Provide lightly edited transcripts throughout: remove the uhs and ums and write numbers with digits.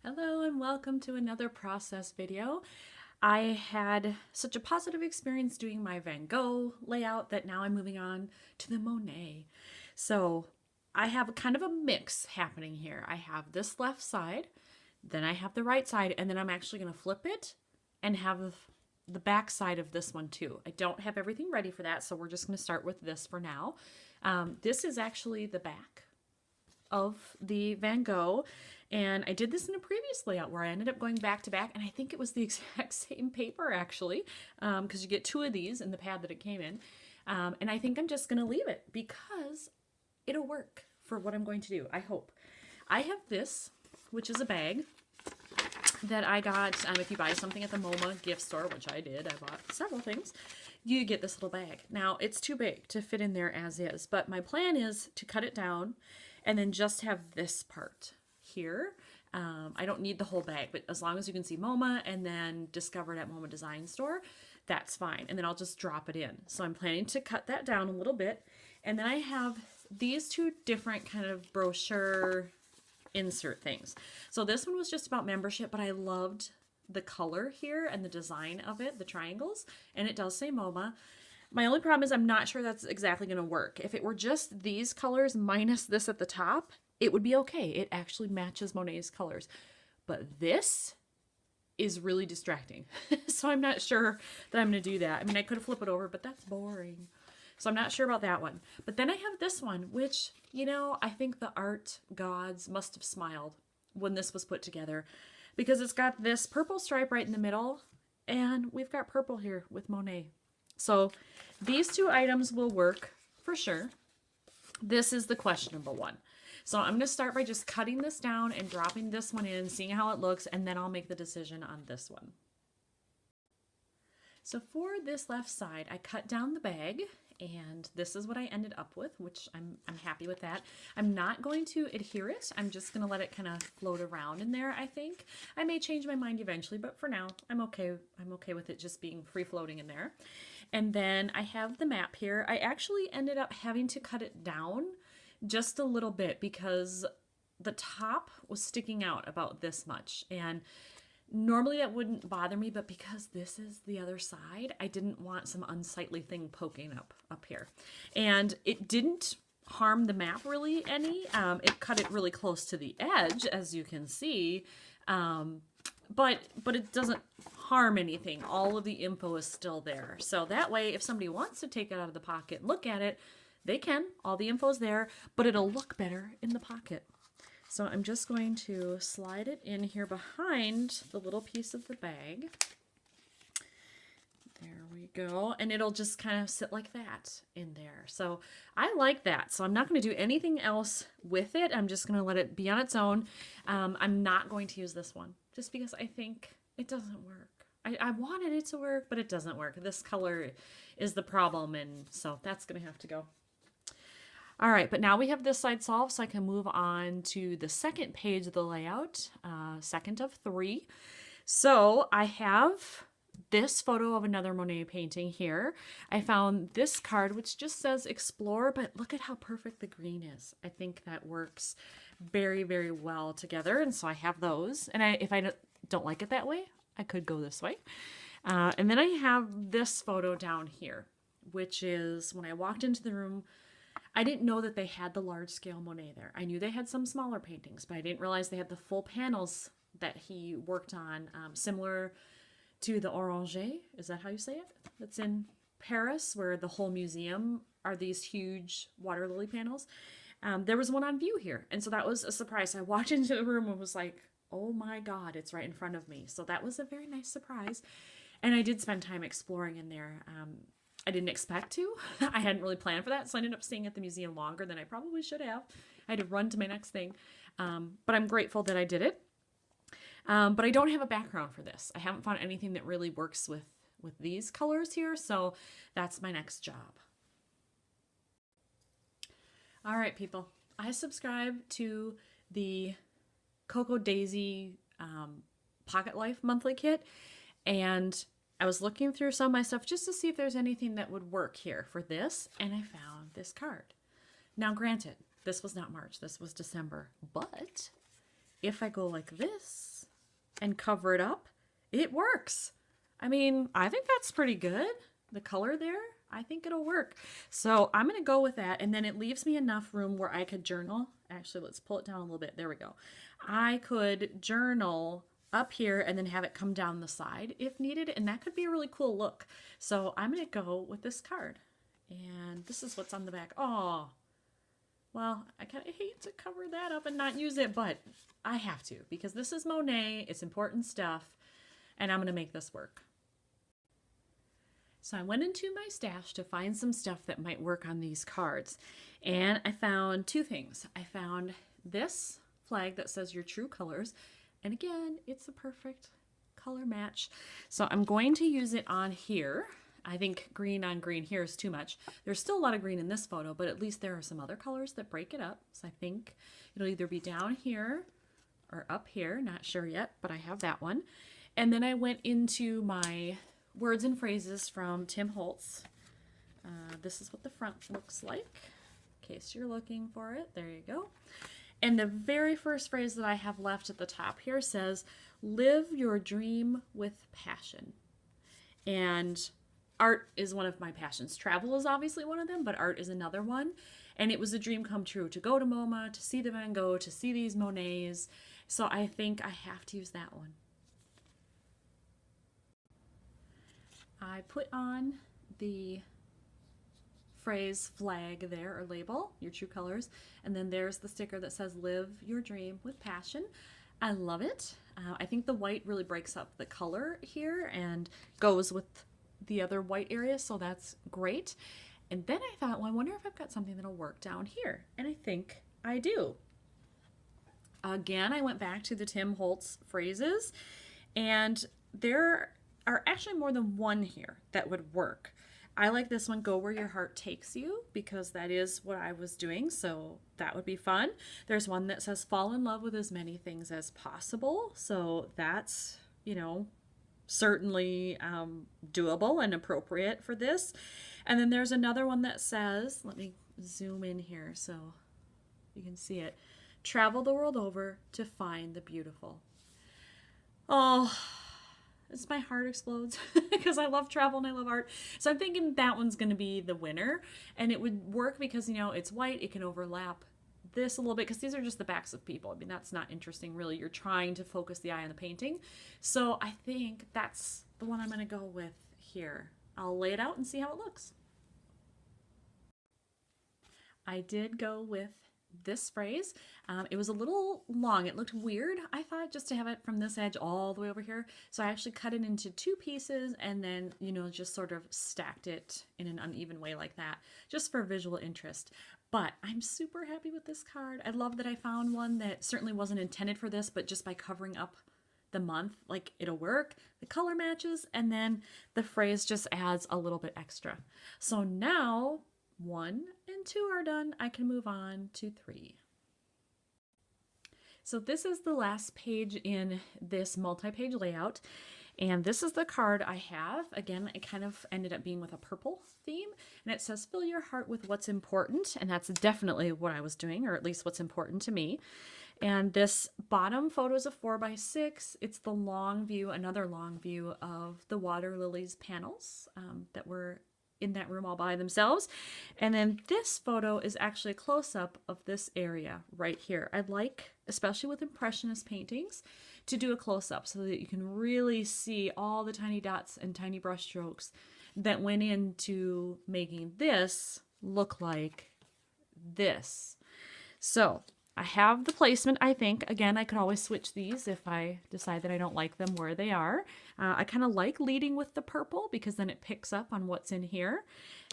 Hello and welcome to another process video. I had such a positive experience doing my Van Gogh layout that now I'm moving on to the Monet. So I have kind of a mix happening here. I have this left side, then I have the right side, and then I'm actually going to flip it and have the back side of this one too. I don't have everything ready for that, so we're just going to start with this for now. This is actually the back of the Van Gogh, and I did this in a previous layout where I ended up going back to back, and I think it was the exact same paper actually, because you get two of these in the pad that it came in, and I think I'm just going to leave it because it'll work for what I'm going to do, I hope. I have this, which is a bag that I got, if you buy something at the MoMA gift store, which I did, I bought several things, you get this little bag. Now, it's too big to fit in there as is, but my plan is to cut it down and then just have this part here. I don't need the whole bag, but as long as you can see MoMA and then discovered at MoMA Design Store, that's fine. And then I'll just drop it in. So I'm planning to cut that down a little bit. And then I have these two different kind of brochure insert things. So this one was just about membership, but I loved the color here and the design of it, the triangles, and it does say MoMA. My only problem is I'm not sure that's exactly going to work. If it were just these colors minus this at the top, it would be okay. It actually matches Monet's colors. But this is really distracting. So I'm not sure that I'm going to do that. I mean, I could flip it over, but that's boring. So I'm not sure about that one. But then I have this one, which, you know, I think the art gods must have smiled when this was put together, because it's got this purple stripe right in the middle, and we've got purple here with Monet. So these two items will work for sure. This is the questionable one. So I'm going to start by just cutting this down and dropping this one in, seeing how it looks, and then I'll make the decision on this one. So for this left side, I cut down the bag, and this is what I ended up with, which I'm happy with that. I'm not going to adhere it. I'm just going to let it kind of float around in there, I think. I may change my mind eventually, but for now, I'm okay with it just being free floating in there. And then I have the map here. I actually ended up having to cut it down just a little bit because the top was sticking out about this much. And normally that wouldn't bother me, but because this is the other side, I didn't want some unsightly thing poking up here. And it didn't harm the map really any. It cut it really close to the edge, as you can see. But it doesn't harm anything. All of the info is still there. So that way, if somebody wants to take it out of the pocket and look at it, they can. All the info is there, but it'll look better in the pocket. So I'm just going to slide it in here behind the little piece of the bag. There we go. And it'll just kind of sit like that in there. So I like that. So I'm not going to do anything else with it. I'm just going to let it be on its own. I'm not going to use this one just because I think it doesn't work. I wanted it to work, but it doesn't work. This color is the problem, and so that's going to have to go. All right, but now we have this side solved, so I can move on to the second page of the layout, second of 3. So I have this photo of another Monet painting here. I found this card, which just says explore, but look at how perfect the green is. I think that works very, very well together, and so I have those. And if I don't like it that way, I could go this way. And then I have this photo down here, which is when I walked into the room, I didn't know that they had the large scale Monet there. I knew they had some smaller paintings, but I didn't realize they had the full panels that he worked on, similar to the Orange. Is that how you say it? That's in Paris, where the whole museum are these huge water lily panels. There was one on view here, and so that was a surprise. I walked into the room and was like, oh my God, it's right in front of me. So that was a very nice surprise. And I did spend time exploring in there. I didn't expect to. I hadn't really planned for that, so I ended up staying at the museum longer than I probably should have. I had to run to my next thing, but I'm grateful that I did it. But I don't have a background for this. I haven't found anything that really works with these colors here, so that's my next job. All right, people. I subscribe to the Cocoa Daisy Pocket Life monthly kit, and I was looking through some of my stuff just to see if there's anything that would work here for this, and I found this card. Now, granted, this was not March, this was December, but if I go like this, and cover it up, it works. I mean, I think that's pretty good. The color there, I think it'll work. So I'm going to go with that. And then it leaves me enough room where I could journal. Actually, let's pull it down a little bit. There we go. I could journal up here and then have it come down the side if needed. And that could be a really cool look. So I'm going to go with this card. And this is what's on the back. Oh, well, I kind of hate to cover that up and not use it, but I have to because this is Monet. It's important stuff. And I'm going to make this work. So I went into my stash to find some stuff that might work on these cards. And I found two things. I found this flag that says your true colors. And again, it's a perfect color match. So I'm going to use it on here. I think green on green here is too much. There's still a lot of green in this photo, but at least there are some other colors that break it up. So I think it'll either be down here or up here. Not sure yet, but I have that one. And then I went into my words and phrases from Tim Holtz. This is what the front looks like, in case you're looking for it. There you go. And the very first phrase that I have left at the top here says, live your dream with passion. And art is one of my passions. Travel is obviously one of them, but art is another one. And it was a dream come true to go to MoMA, to see the Van Gogh, to see these Monets. So I think I have to use that one. I put on the phrase flag there, or label, your true colors, and then there's the sticker that says live your dream with passion. I love it. I think the white really breaks up the color here and goes with the other white area, so that's great. And then I thought, well, I wonder if I've got something that'll work down here, and I think I do. Again, I went back to the Tim Holtz phrases, and there are actually more than one here that would work. I like this one, go where your heart takes you, because that is what I was doing, so that would be fun. There's one that says fall in love with as many things as possible, so that's, you know, certainly doable and appropriate for this. And then there's another one that says, let me zoom in here so you can see it, travel the world over to find the beautiful. Oh, my heart explodes because I love travel and I love art. So I'm thinking that one's going to be the winner, and it would work because, you know, it's white. It can overlap this a little bit because these are just the backs of people. I mean, that's not interesting really. You're trying to focus the eye on the painting. So I think that's the one I'm going to go with here. I'll lay it out and see how it looks. I did go with this phrase. It was a little long. It looked weird, I thought, just to have it from this edge all the way over here. So I actually cut it into two pieces and then, you know, just sort of stacked it in an uneven way like that, just for visual interest. But I'm super happy with this card. I love that I found one that certainly wasn't intended for this, but just by covering up the month, like, it'll work. The color matches, and then the phrase just adds a little bit extra. So now 1 and 2 are done. I can move on to 3. So this is the last page in this multi-page layout, and this is the card I have. Again, it kind of ended up being with a purple theme, and it says fill your heart with what's important, and that's definitely what I was doing, or at least what's important to me. And this bottom photo is a 4x6. It's the long view, another long view of the water lilies panels that were in that room all by themselves. And then this photo is actually a close-up of this area right here. I'd like, especially with Impressionist paintings, to do a close-up so that you can really see all the tiny dots and tiny brush strokes that went into making this look like this. So I have the placement, I think. Again, I could always switch these if I decide that I don't like them where they are. I kind of like leading with the purple because then it picks up on what's in here.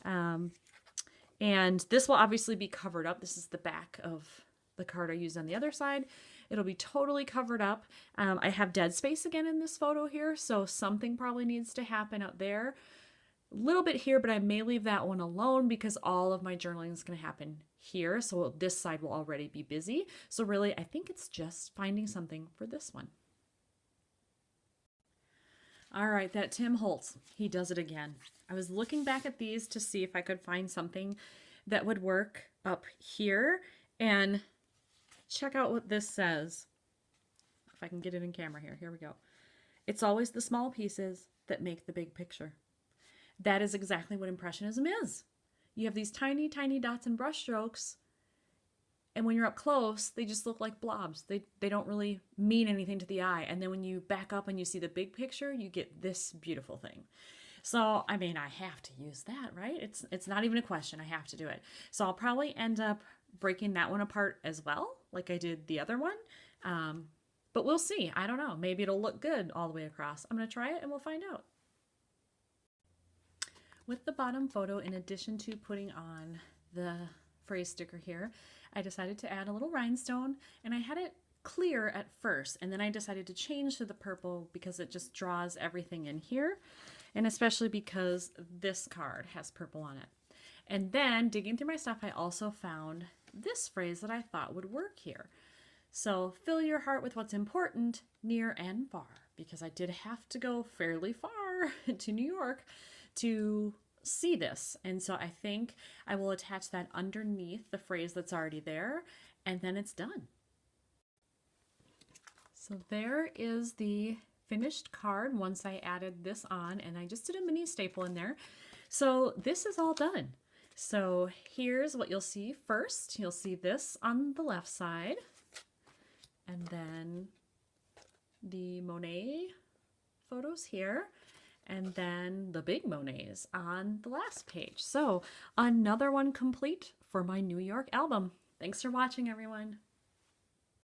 And this will obviously be covered up. This is the back of the card I used on the other side. It'll be totally covered up. I have dead space again in this photo here, so something probably needs to happen out there. A little bit here, but I may leave that one alone because all of my journaling is going to happen here, so this side will already be busy. So really, I think it's just finding something for this one. All right, that Tim Holtz, he does it again. I was looking back at these to see if I could find something that would work up here, and check out what this says. If I can get it in camera here. Here we go. It's always the small pieces that make the big picture. That is exactly what Impressionism is. You have these tiny, tiny dots and brush strokes, and when you're up close, they just look like blobs. They don't really mean anything to the eye. And then when you back up and you see the big picture, you get this beautiful thing. So, I mean, I have to use that, right? It's not even a question. I have to do it. So I'll probably end up breaking that one apart as well, like I did the other one. But we'll see. I don't know. Maybe it'll look good all the way across. I'm going to try it and we'll find out. With the bottom photo, in addition to putting on the phrase sticker here, I decided to add a little rhinestone, and I had it clear at first, and then I decided to change to the purple because it just draws everything in here, and especially because this card has purple on it. And then digging through my stuff, I also found this phrase that I thought would work here. So fill your heart with what's important, near and far, because I did have to go fairly far to New York to see this. And so I think I will attach that underneath the phrase that's already there, and then it's done. So there is the finished card once I added this on, and I just did a mini staple in there. So this is all done. So here's what you'll see first. You'll see this on the left side, and then the Monet photos here, and then the big Monets on the last page. So another one complete for my New York album. Thanks for watching, everyone.